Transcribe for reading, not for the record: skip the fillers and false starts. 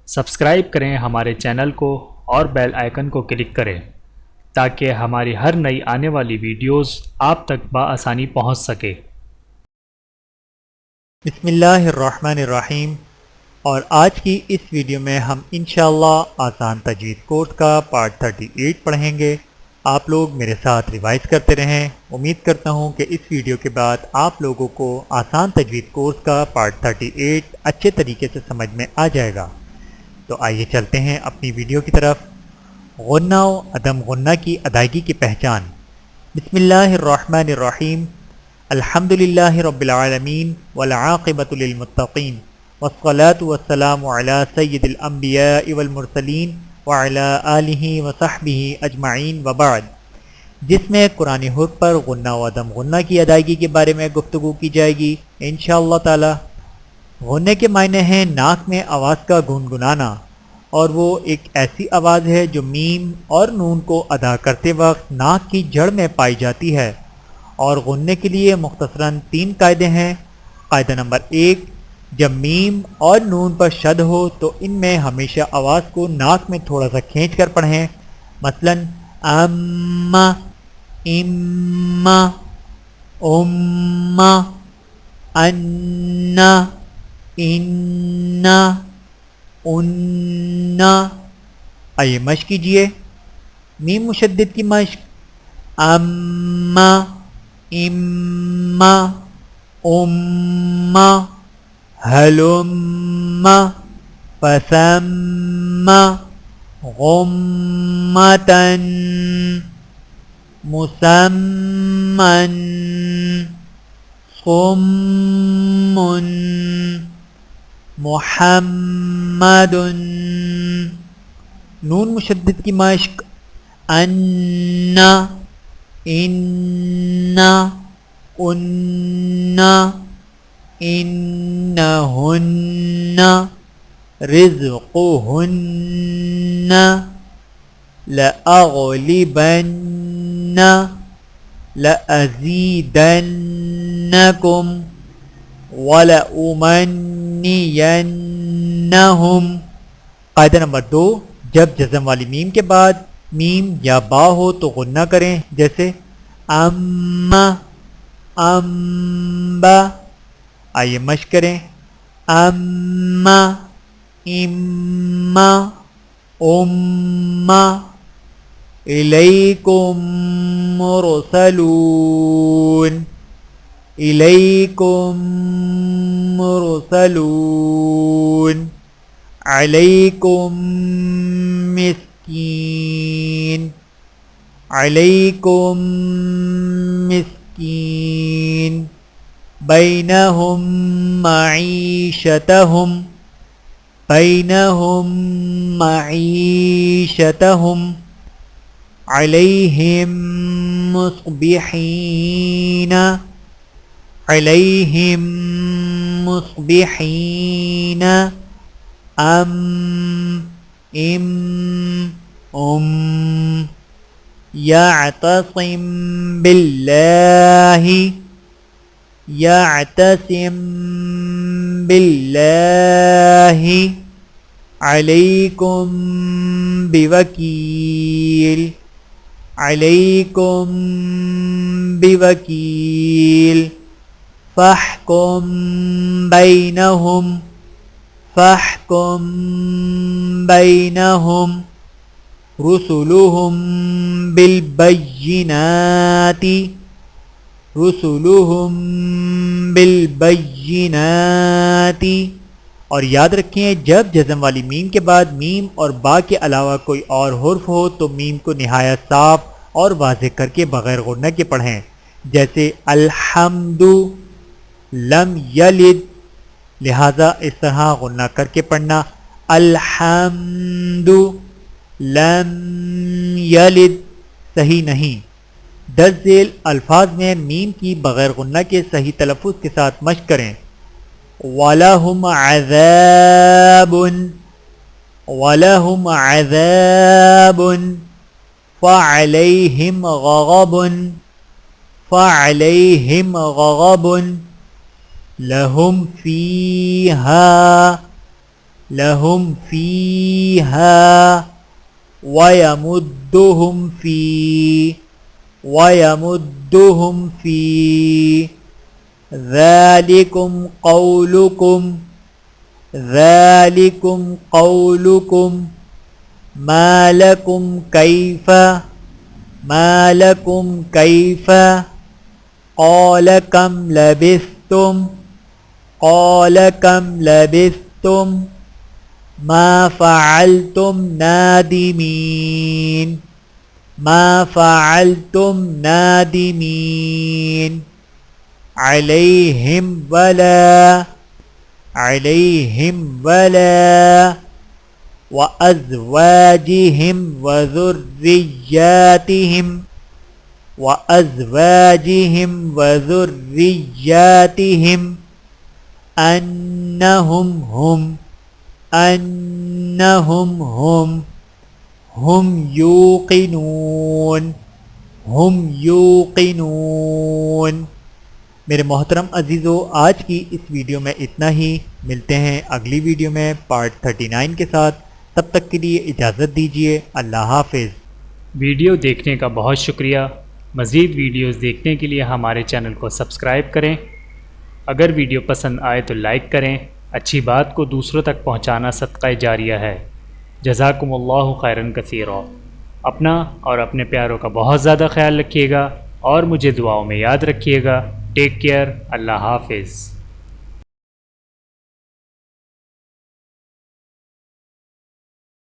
Subscribe کریں ہمارے channel کو اور بیل آئیکن کو کلک کریں تاکہ ہماری ہر نئی آنے والی ویڈیوز آپ تک بآسانی پہنچ سکے۔ بسم اللہ الرحمن الرحیم۔ اور آج کی اس ویڈیو میں ہم انشاءاللہ آسان تجوید کورس کا پارٹ 38 پڑھیں گے۔ آپ لوگ میرے ساتھ ریوائز کرتے رہیں۔ امید کرتا ہوں کہ اس ویڈیو کے بعد آپ لوگوں کو آسان تجوید کورس کا پارٹ 38 اچھے طریقے سے سمجھ میں آ جائے گا۔ تو آئیے چلتے ہیں اپنی ویڈیو کی طرف۔ غنہ و عدم غنہ کی ادائیگی کی پہچان۔ بسم اللہ الرحمن الرحیم۔ الحمدللہ رب العالمین والعاقبۃ للمتقین والصلاة والسلام علی سید الانبیاء والمرسلین وعلی آلہ وصحبہ اجمعین وبعد، جس میں قرآن حق پر غنہ و عدم غنہ کی ادائیگی کے بارے میں گفتگو کی جائے گی انشاءاللہ تعالی۔ غنے کے معنی ہیں ناک میں آواز کا گنگنانا، اور وہ ایک ایسی آواز ہے جو میم اور نون کو ادا کرتے وقت ناک کی جڑ میں پائی جاتی ہے۔ اور غنے کے لیے مختصراً 3 قاعدے ہیں۔ قاعدہ نمبر 1، جب میم اور نون پر شد ہو تو ان میں ہمیشہ آواز کو ناک میں تھوڑا سا کھینچ کر پڑھیں، مثلاً اما، اما، اما، انا، انا، انا۔ آئیے مشق کیجئے۔ میم مشدد کی مشق: اما، اما، اما، ہلم، فثم، غمتن، مسمن، صم، محمد۔ نون مشدد کی مشق: انا، انا، انا، انہن، رزقہن، لأغلبن، لأزیدنکم، وَلَأُمَنِّيَنَّهُمْ۔ قاعدہ نمبر 2، جب جزم والی میم کے بعد میم یا با ہو تو غنہ کریں، جیسے اما، امبا۔ آئیے مشق کریں۔ اما، اما، اما، الیکم مرسلون، الیکم مرسلون، علیکم مسکین، علیکم مسکین، بینہم معیشتہم، بینہم معیشتہم، علیہم مصبحین، علیہم مصبحین، ام، یعتصم باللہ، یعتصم باللہ، علیکم بوکیل، علیکم بوکیل، فاحکم بینہم، فاحکم بینہم، رسلہم بالبینات، رسلہم بالبینات۔ اور یاد رکھیں جب جزم والی میم کے بعد میم اور با کے علاوہ کوئی اور حرف ہو تو میم کو نہایت صاف اور واضح کر کے بغیر غنہ کے پڑھیں، جیسے الحمد، لم یلد، لہذا اس طرح غنہ کر کے پڑھنا، الحمد، لم یلد، صحیح نہیں۔ درج ذیل الفاظ میں میم کی بغیر غنہ کے صحیح تلفظ کے ساتھ مشق کریں۔ وَلَهُمْ عَذَابٌ، وَلَهُمْ عَذَابٌ، فَعَلَيْهِمْ غَضَبٌ، فَعَلَيْهِمْ غَضَبٌ، لَهُمْ فِيهَا لهم فيها ويمدهم في ذلكم قولكم ما لكم كيف قال كم لبثتم ما فعلتم نادمين عليهم ولا وأزواجهم وذرياتهم أنهم هم يوقنون میرے محترم عزیزو، آج کی اس ویڈیو میں اتنا ہی. ملتے ہیں اگلی ویڈیو میں پارٹ 39 کے ساتھ. تب تک کے لیے اجازت دیجیے. اللہ حافظ. ویڈیو دیکھنے کا بہت شکریہ. مزید ویڈیوز دیکھنے کے لیے ہمارے چینل کو سبسکرائب کریں. اگر ویڈیو پسند آئے تو لائک کریں. اچھی بات کو دوسروں تک پہنچانا صدقہ جاریہ ہے. جزاکم اللہ خیرا کثیرا. اپنا اور اپنے پیاروں کا بہت زیادہ خیال رکھیے گا اور مجھے دعاؤں میں یاد رکھیے گا. Take care. اللہ حافظ.